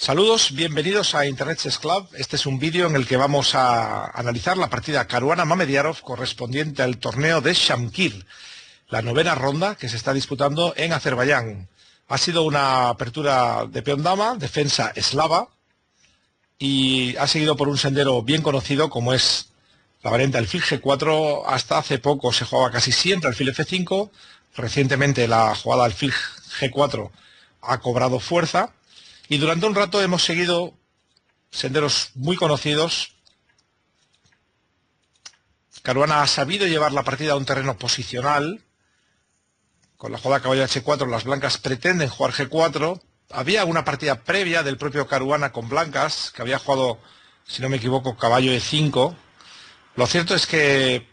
Saludos, bienvenidos a Internet Chess Club. Este es un vídeo en el que vamos a analizar la partida Caruana-Mamediarov correspondiente al torneo de Shamkir, la novena ronda que se está disputando en Azerbaiyán. Ha sido una apertura de peón dama, defensa eslava, y ha seguido por un sendero bien conocido como es la variante alfil G4. Hasta hace poco se jugaba casi siempre alfil F5. Recientemente la jugada alfil G4 ha cobrado fuerza. Y durante un rato hemos seguido senderos muy conocidos. Caruana ha sabido llevar la partida a un terreno posicional. Con la jugada caballo H4 las blancas pretenden jugar G4. Había una partida previa del propio Caruana con blancas, que había jugado, si no me equivoco, caballo E5. Lo cierto es que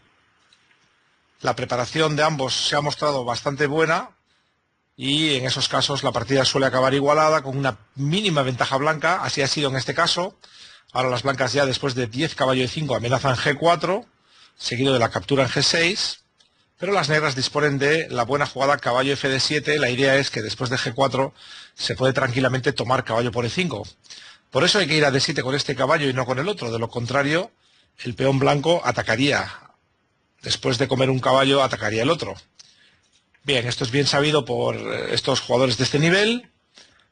la preparación de ambos se ha mostrado bastante buena. Y en esos casos la partida suele acabar igualada con una mínima ventaja blanca. Así ha sido en este caso. Ahora las blancas ya después de 10 caballo E5 amenazan G4, seguido de la captura en G6. Pero las negras disponen de la buena jugada caballo Fd7. La idea es que después de G4 se puede tranquilamente tomar caballo por E5. Por eso hay que ir a D7 con este caballo y no con el otro. De lo contrario, el peón blanco atacaría. Después de comer un caballo, atacaría el otro. Bien, esto es bien sabido por estos jugadores de este nivel.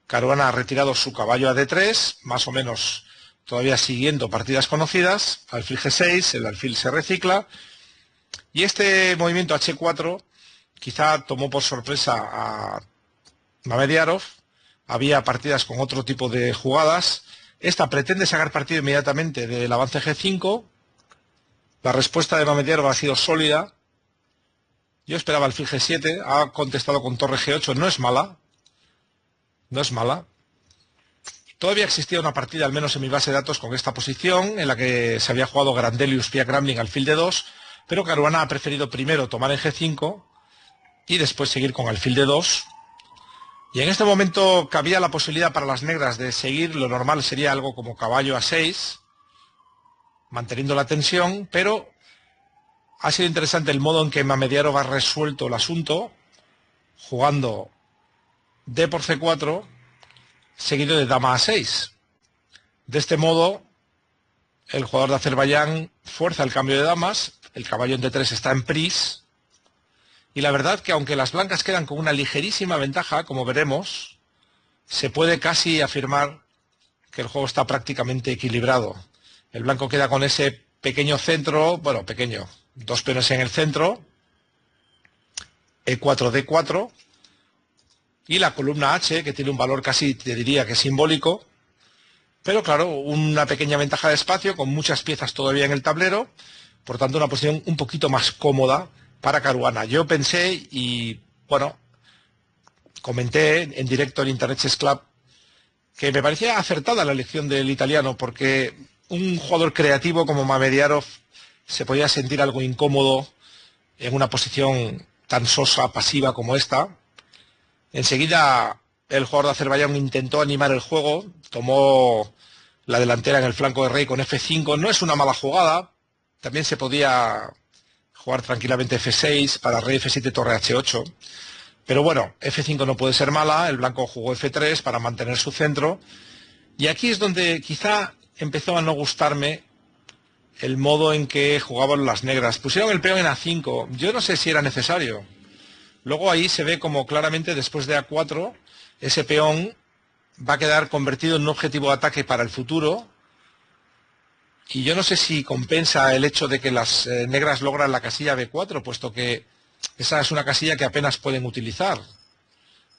Caruana ha retirado su caballo a D3, más o menos todavía siguiendo partidas conocidas. Alfil G6, el alfil se recicla. Y este movimiento H4 quizá tomó por sorpresa a Mamediarov. Había partidas con otro tipo de jugadas. Esta pretende sacar partido inmediatamente del avance G5. La respuesta de Mamediarov ha sido sólida. Yo esperaba alfil G7, ha contestado con torre G8, no es mala. No es mala. Todavía existía una partida, al menos en mi base de datos, con esta posición, en la que se había jugado Grandelius Pia Grambling alfil D2, pero Caruana ha preferido primero tomar en G5 y después seguir con alfil D2. Y en este momento cabía la posibilidad para las negras de seguir, lo normal sería algo como caballo A6, manteniendo la tensión, pero ha sido interesante el modo en que Mamediarov ha resuelto el asunto, jugando D por C4, seguido de dama A6. De este modo, el jugador de Azerbaiyán fuerza el cambio de damas, el caballo en D3 está en pris, y la verdad que aunque las blancas quedan con una ligerísima ventaja, como veremos, se puede casi afirmar que el juego está prácticamente equilibrado. El blanco queda con ese pequeño centro, bueno, pequeño, dos peones en el centro, E4, D4, y la columna H, que tiene un valor casi, te diría que simbólico, pero claro, una pequeña ventaja de espacio, con muchas piezas todavía en el tablero, por tanto una posición un poquito más cómoda para Caruana. Yo pensé y, bueno, comenté en directo en Internet Chess Club que me parecía acertada la elección del italiano, porque un jugador creativo como Mamediarov se podía sentir algo incómodo en una posición tan sosa, pasiva como esta. Enseguida el jugador de Azerbaiyán intentó animar el juego, tomó la delantera en el flanco de rey con F5, no es una mala jugada, también se podía jugar tranquilamente F6 para rey F7, torre H8, pero bueno, F5 no puede ser mala, el blanco jugó F3 para mantener su centro, y aquí es donde quizá empezó a no gustarme el modo en que jugaban las negras. Pusieron el peón en A5, yo no sé si era necesario. Luego ahí se ve como claramente después de A4 ese peón va a quedar convertido en un objetivo de ataque para el futuro, y yo no sé si compensa el hecho de que las negras logran la casilla B4, puesto que esa es una casilla que apenas pueden utilizar.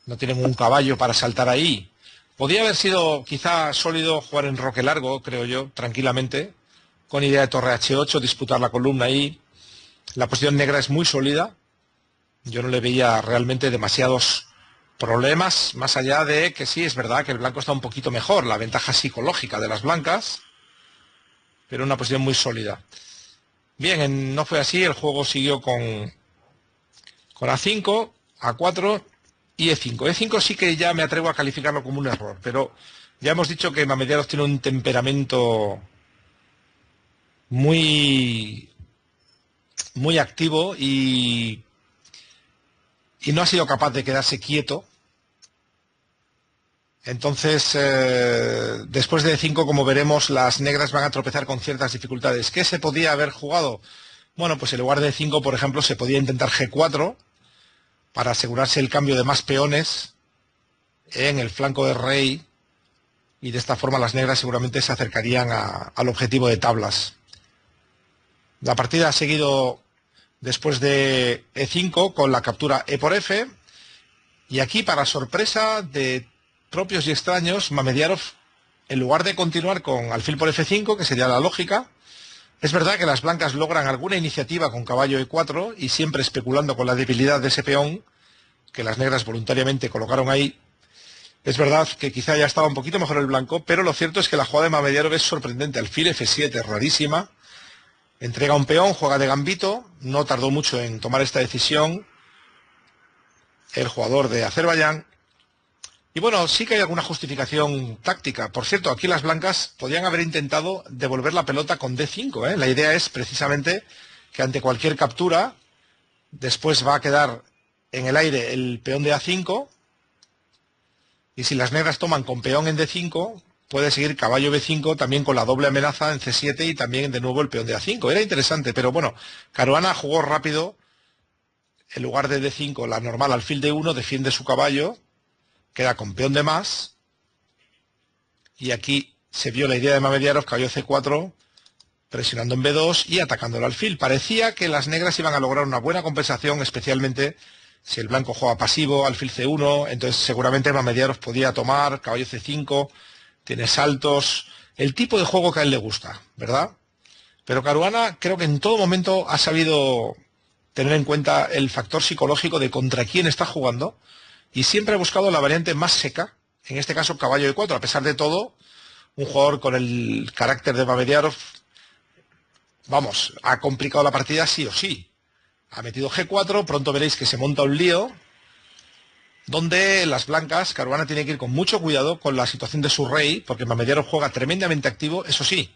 No tienen un caballo para saltar ahí. Podría haber sido quizá sólido jugar en roque largo, creo yo, tranquilamente, con idea de torre H8, disputar la columna ahí. La posición negra es muy sólida. Yo no le veía realmente demasiados problemas, más allá de que sí, es verdad que el blanco está un poquito mejor, la ventaja psicológica de las blancas, pero una posición muy sólida. Bien, no fue así, el juego siguió con A5, A4 y E5. E5 sí que ya me atrevo a calificarlo como un error, pero ya hemos dicho que Mamediarov tiene un temperamento muy activo y no ha sido capaz de quedarse quieto Entonces, después de E5, como veremos, las negras van a tropezar con ciertas dificultades. ¿Qué se podía haber jugado? Bueno, pues en lugar de E5, por ejemplo, se podía intentar G4 para asegurarse el cambio de más peones en el flanco de rey, y de esta forma las negras seguramente se acercarían al objetivo de tablas. La partida ha seguido después de E5 con la captura E por F, y aquí, para sorpresa de propios y extraños, Mamediarov, en lugar de continuar con alfil por F5, que sería la lógica, es verdad que las blancas logran alguna iniciativa con caballo E4 y siempre especulando con la debilidad de ese peón que las negras voluntariamente colocaron ahí. Es verdad que quizá ya estaba un poquito mejor el blanco, pero lo cierto es que la jugada de Mamediarov es sorprendente. Alfil F7, rarísima. Entrega un peón, juega de gambito. No tardó mucho en tomar esta decisión el jugador de Azerbaiyán. Y bueno, sí que hay alguna justificación táctica. Por cierto, aquí las blancas podían haber intentado devolver la pelota con D5, ¿eh? La idea es precisamente que ante cualquier captura, después va a quedar en el aire el peón de A5, y si las negras toman con peón en D5, puede seguir caballo B5 también con la doble amenaza en C7 y también de nuevo el peón de A5. Era interesante, pero bueno, Caruana jugó rápido. En lugar de D5, la normal alfil D1, defiende su caballo, queda con peón de más, y aquí se vio la idea de Mamediarov, caballo C4, presionando en B2 y atacando el alfil. Parecía que las negras iban a lograr una buena compensación, especialmente si el blanco juega pasivo, alfil C1, entonces seguramente Mamediarov podía tomar, caballo C5, tiene saltos, el tipo de juego que a él le gusta, ¿verdad? Pero Caruana creo que en todo momento ha sabido tener en cuenta el factor psicológico de contra quién está jugando, y siempre ha buscado la variante más seca, en este caso caballo E4. A pesar de todo, un jugador con el carácter de Mamediarov, vamos, ha complicado la partida sí o sí. Ha metido G4, pronto veréis que se monta un lío, donde las blancas, Caruana tiene que ir con mucho cuidado con la situación de su rey, porque Mamediarov juega tremendamente activo, eso sí,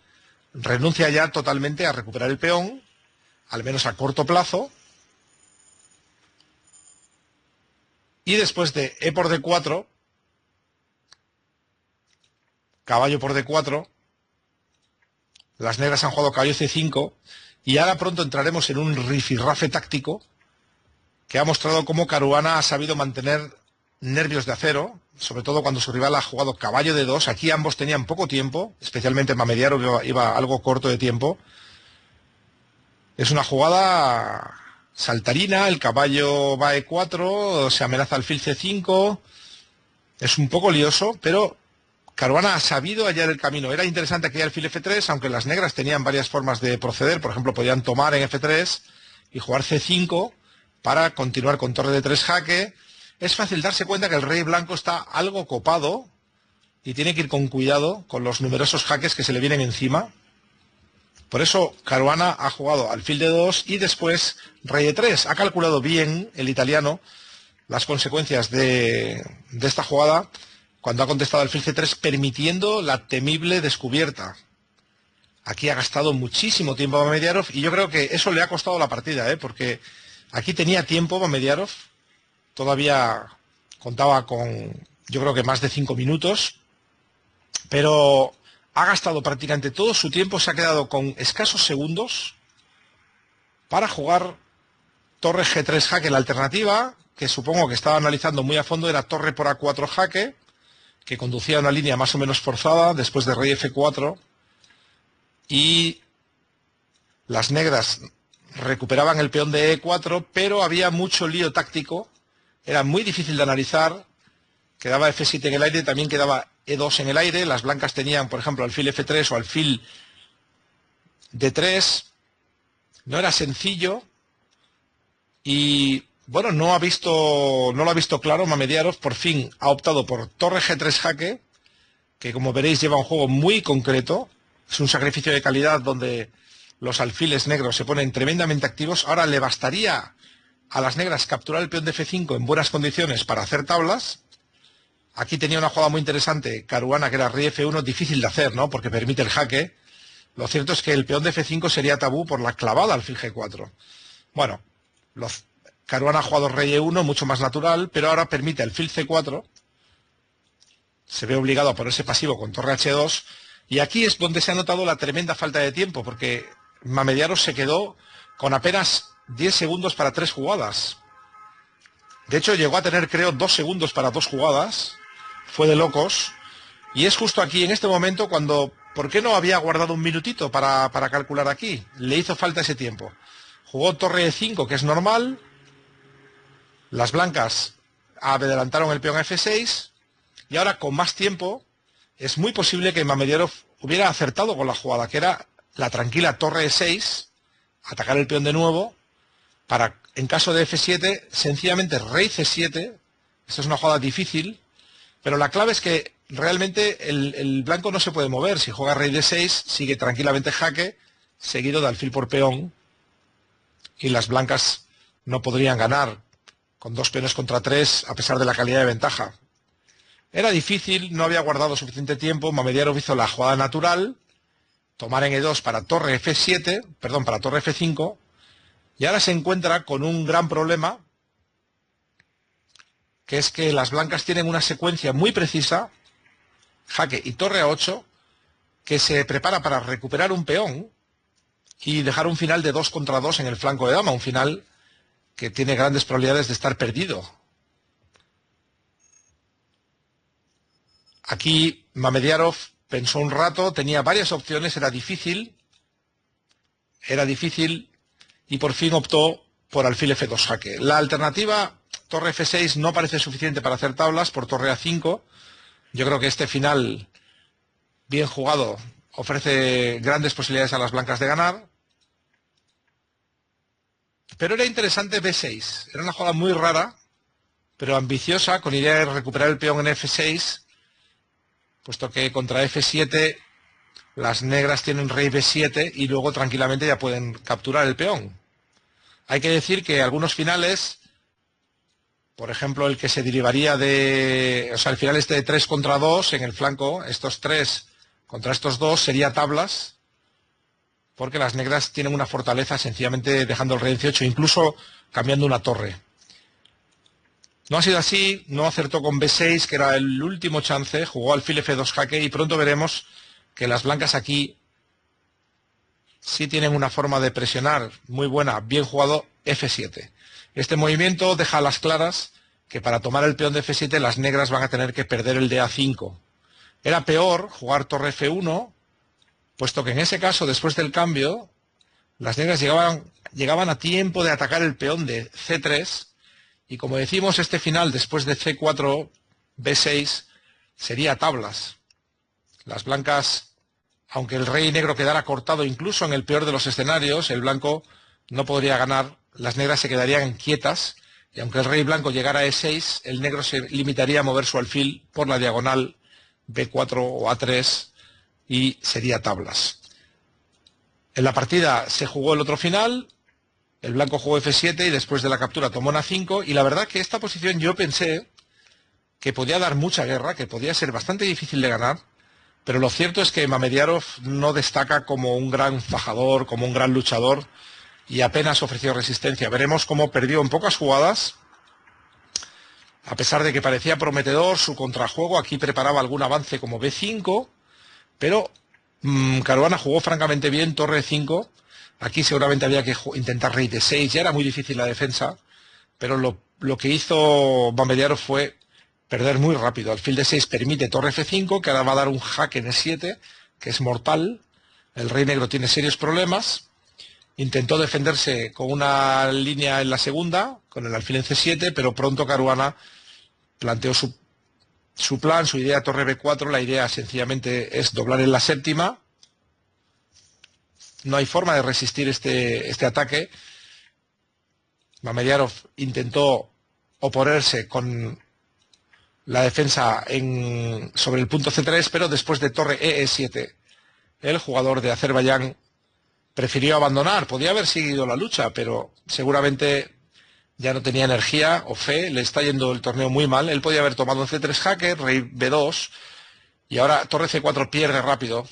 renuncia ya totalmente a recuperar el peón, al menos a corto plazo, y después de E por D4, caballo por D4, las negras han jugado caballo C5, y ahora pronto entraremos en un rifirrafe táctico que ha mostrado cómo Caruana ha sabido mantener nervios de acero, sobre todo cuando su rival ha jugado caballo D2. Aquí ambos tenían poco tiempo, especialmente Mamediarov iba algo corto de tiempo. Es una jugada saltarina, el caballo va a E4, se amenaza alfil C5, es un poco lioso, pero Caruana ha sabido hallar el camino. Era interesante aquel alfil F3, aunque las negras tenían varias formas de proceder. Por ejemplo, podían tomar en F3 y jugar C5 para continuar con torre de 3 jaque. Es fácil darse cuenta que el rey blanco está algo copado y tiene que ir con cuidado con los numerosos jaques que se le vienen encima. Por eso Caruana ha jugado alfil D2 y después rey E3. Ha calculado bien el italiano las consecuencias de esta jugada cuando ha contestado alfil C3, permitiendo la temible descubierta. Aquí ha gastado muchísimo tiempo a Mamediarov, y yo creo que eso le ha costado la partida, porque aquí tenía tiempo Mamediarov, todavía contaba con, yo creo que más de 5 minutos, pero ha gastado prácticamente todo su tiempo, se ha quedado con escasos segundos para jugar torre G3 jaque. La alternativa, que supongo que estaba analizando muy a fondo, era torre por A4 jaque, que conducía a una línea más o menos forzada después de rey F4, y las negras recuperaban el peón de E4, pero había mucho lío táctico, era muy difícil de analizar, quedaba F7 en el aire, también quedaba E2 en el aire, las blancas tenían, por ejemplo, alfil F3 o alfil D3, no era sencillo, y bueno, no lo ha visto claro Mamediarov. Por fin ha optado por torre G3 jaque, que como veréis lleva un juego muy concreto, es un sacrificio de calidad donde los alfiles negros se ponen tremendamente activos. Ahora le bastaría a las negras capturar el peón de F5 en buenas condiciones para hacer tablas. Aquí tenía una jugada muy interesante Caruana, que era rey F1, difícil de hacer, ¿no?, porque permite el jaque. Lo cierto es que el peón de F5 sería tabú por la clavada alfil G4. Bueno, Caruana ha jugado rey E1, mucho más natural, pero ahora permite alfil C4 se ve obligado a ponerse pasivo con torre H2, y aquí es donde se ha notado la tremenda falta de tiempo, porque Mamediarov se quedó con apenas 10 segundos para 3 jugadas. De hecho, llegó a tener, creo, 2 segundos para 2 jugadas. Fue de locos. Y es justo aquí, en este momento, cuando... ¿Por qué no había guardado un minutito para calcular aquí? Le hizo falta ese tiempo. Jugó torre E5, que es normal. Las blancas adelantaron el peón a F6. Y ahora, con más tiempo, es muy posible que Mamediarov hubiera acertado con la jugada, que era la tranquila torre E6, atacar el peón de nuevo, para, en caso de F7, sencillamente rey C7. Esta es una jugada difícil, pero la clave es que realmente el blanco no se puede mover. Si juega rey D6, sigue tranquilamente jaque, seguido de alfil por peón, y las blancas no podrían ganar con 2 peones contra 3, a pesar de la calidad de ventaja. Era difícil, no había guardado suficiente tiempo. Mamediarov hizo la jugada natural, tomar en E2 para torre F7, perdón, para torre F5, y ahora se encuentra con un gran problema, que es que las blancas tienen una secuencia muy precisa, jaque y torre A8, que se prepara para recuperar un peón y dejar un final de 2 contra 2 en el flanco de dama, un final que tiene grandes probabilidades de estar perdido. Aquí Mamediarov pensó un rato, tenía varias opciones, era difícil, y por fin optó por alfil F2 jaque. La alternativa, torre F6, no parece suficiente para hacer tablas. Por torre A5, yo creo que este final, bien jugado, ofrece grandes posibilidades a las blancas de ganar. Pero era interesante B6, era una jugada muy rara, pero ambiciosa, con idea de recuperar el peón en F6, puesto que contra F7 las negras tienen rey B7 y luego tranquilamente ya pueden capturar el peón. Hay que decir que algunos finales, por ejemplo el que se derivaría de... O sea, el final este de 3 contra 2 en el flanco, estos 3 contra estos 2 sería tablas, porque las negras tienen una fortaleza sencillamente dejando el rey en C8, incluso cambiando una torre. No ha sido así, no acertó con B6, que era el último chance, jugó alfil F2 jaque, y pronto veremos que las blancas aquí sí tienen una forma de presionar muy buena, bien jugado F7. Este movimiento deja a las claras que para tomar el peón de F7 las negras van a tener que perder el de A5. Era peor jugar torre F1, puesto que en ese caso, después del cambio, las negras llegaban a tiempo de atacar el peón de C3, y como decimos, este final después de C4, B6, sería tablas. Las blancas, aunque el rey negro quedara cortado incluso en el peor de los escenarios, el blanco no podría ganar, las negras se quedarían quietas, y aunque el rey blanco llegara a E6, el negro se limitaría a mover su alfil por la diagonal B4 o A3 y sería tablas. En la partida se jugó el otro final, el blanco jugó F7 y después de la captura tomó en A5, y la verdad que esta posición yo pensé que podía dar mucha guerra, que podía ser bastante difícil de ganar, pero lo cierto es que Mamediarov no destaca como un gran fajador, como un gran luchador, y apenas ofreció resistencia. Veremos cómo perdió en pocas jugadas, a pesar de que parecía prometedor su contrajuego. Aquí preparaba algún avance como B5, pero Caruana jugó francamente bien torre 5. Aquí seguramente había que intentar rey D6, ya era muy difícil la defensa, pero lo que hizo Mamediarov fue perder muy rápido. Alfil D6 permite torre F5, que ahora va a dar un jaque en E7, que es mortal. El rey negro tiene serios problemas. Intentó defenderse con una línea en la segunda, con el alfil en C7, pero pronto Caruana planteó su plan, su idea torre B4. La idea sencillamente es doblar en la séptima. No hay forma de resistir este ataque. Mamediarov intentó oponerse con la defensa sobre el punto C3, pero después de torre EE7, el jugador de Azerbaiyán prefirió abandonar. Podía haber seguido la lucha, pero seguramente ya no tenía energía o fe, le está yendo el torneo muy mal. Él podía haber tomado un C3 jaque, rey B2, y ahora torre C4 pierde rápido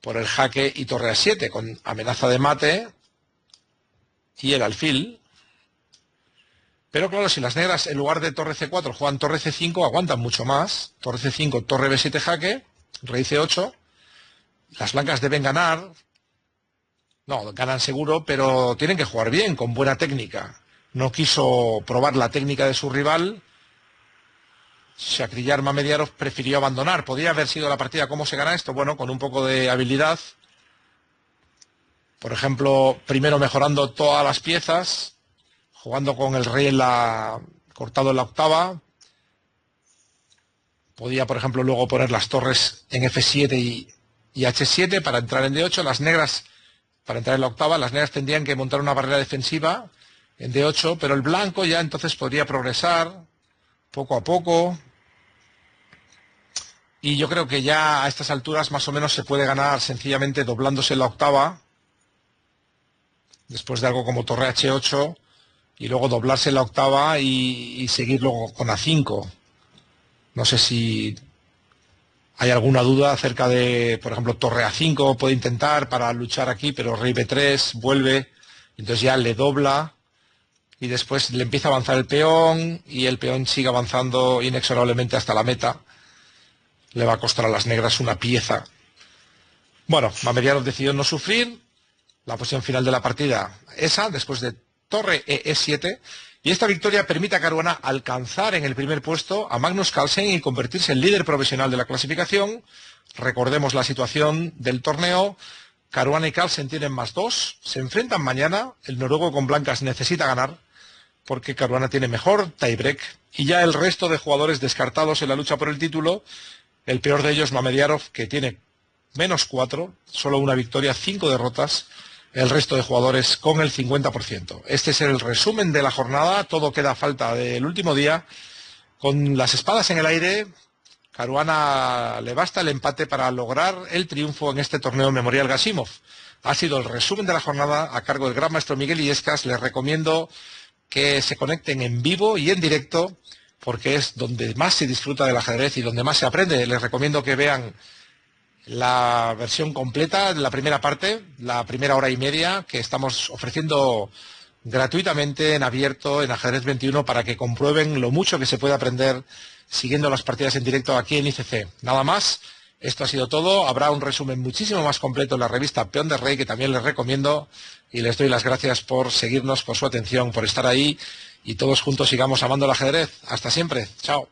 por el jaque y torre A7, con amenaza de mate y el alfil. Pero claro, si las negras en lugar de torre C4 juegan torre C5, aguantan mucho más. Torre C5, torre B7 jaque, rey C8. Las blancas deben ganar. No, ganan seguro, pero tienen que jugar bien, con buena técnica. No quiso probar la técnica de su rival. Shakhriyar Mamediarov prefirió abandonar. Podría haber sido la partida. ¿Cómo se gana esto? Bueno, con un poco de habilidad. Por ejemplo, primero mejorando todas las piezas, jugando con el rey cortado en la octava. Podía, por ejemplo, luego poner las torres en F7 y H7 para entrar en D8. Las negras, para entrar en la octava, las negras tendrían que montar una barrera defensiva en D8, pero el blanco ya entonces podría progresar poco a poco. Y yo creo que ya a estas alturas más o menos se puede ganar sencillamente doblándose en la octava, después de algo como torre H8, y luego doblarse en la octava y seguir luego con A5. No sé si hay alguna duda acerca de, por ejemplo, torre A5 puede intentar para luchar aquí, pero rey B3 vuelve, entonces ya le dobla y después le empieza a avanzar el peón y el peón sigue avanzando inexorablemente hasta la meta. Le va a costar a las negras una pieza. Bueno, Mamediarov decidió no sufrir. La posición final de la partida, esa, después de torre E7. Y esta victoria permite a Caruana alcanzar en el primer puesto a Magnus Carlsen y convertirse en líder profesional de la clasificación. Recordemos la situación del torneo. Caruana y Carlsen tienen +2. Se enfrentan mañana. El noruego con blancas necesita ganar porque Caruana tiene mejor tiebreak. Y ya el resto de jugadores descartados en la lucha por el título. El peor de ellos, Mamediarov, que tiene -4, solo una victoria, 5 derrotas. El resto de jugadores con el 50%. Este es el resumen de la jornada. Todo queda a falta del último día. Con las espadas en el aire, Caruana le basta el empate para lograr el triunfo en este torneo Memorial Gasimov. Ha sido el resumen de la jornada a cargo del gran maestro Miguel Illescas. Les recomiendo que se conecten en vivo y en directo porque es donde más se disfruta del ajedrez y donde más se aprende. Les recomiendo que vean la versión completa de la primera parte, la primera hora y media que estamos ofreciendo gratuitamente en abierto en Ajedrez 21 para que comprueben lo mucho que se puede aprender siguiendo las partidas en directo aquí en ICC. Nada más, esto ha sido todo. Habrá un resumen muchísimo más completo en la revista Peón de Rey que también les recomiendo y les doy las gracias por seguirnos, por su atención, por estar ahí y todos juntos sigamos amando el ajedrez. Hasta siempre. Chao.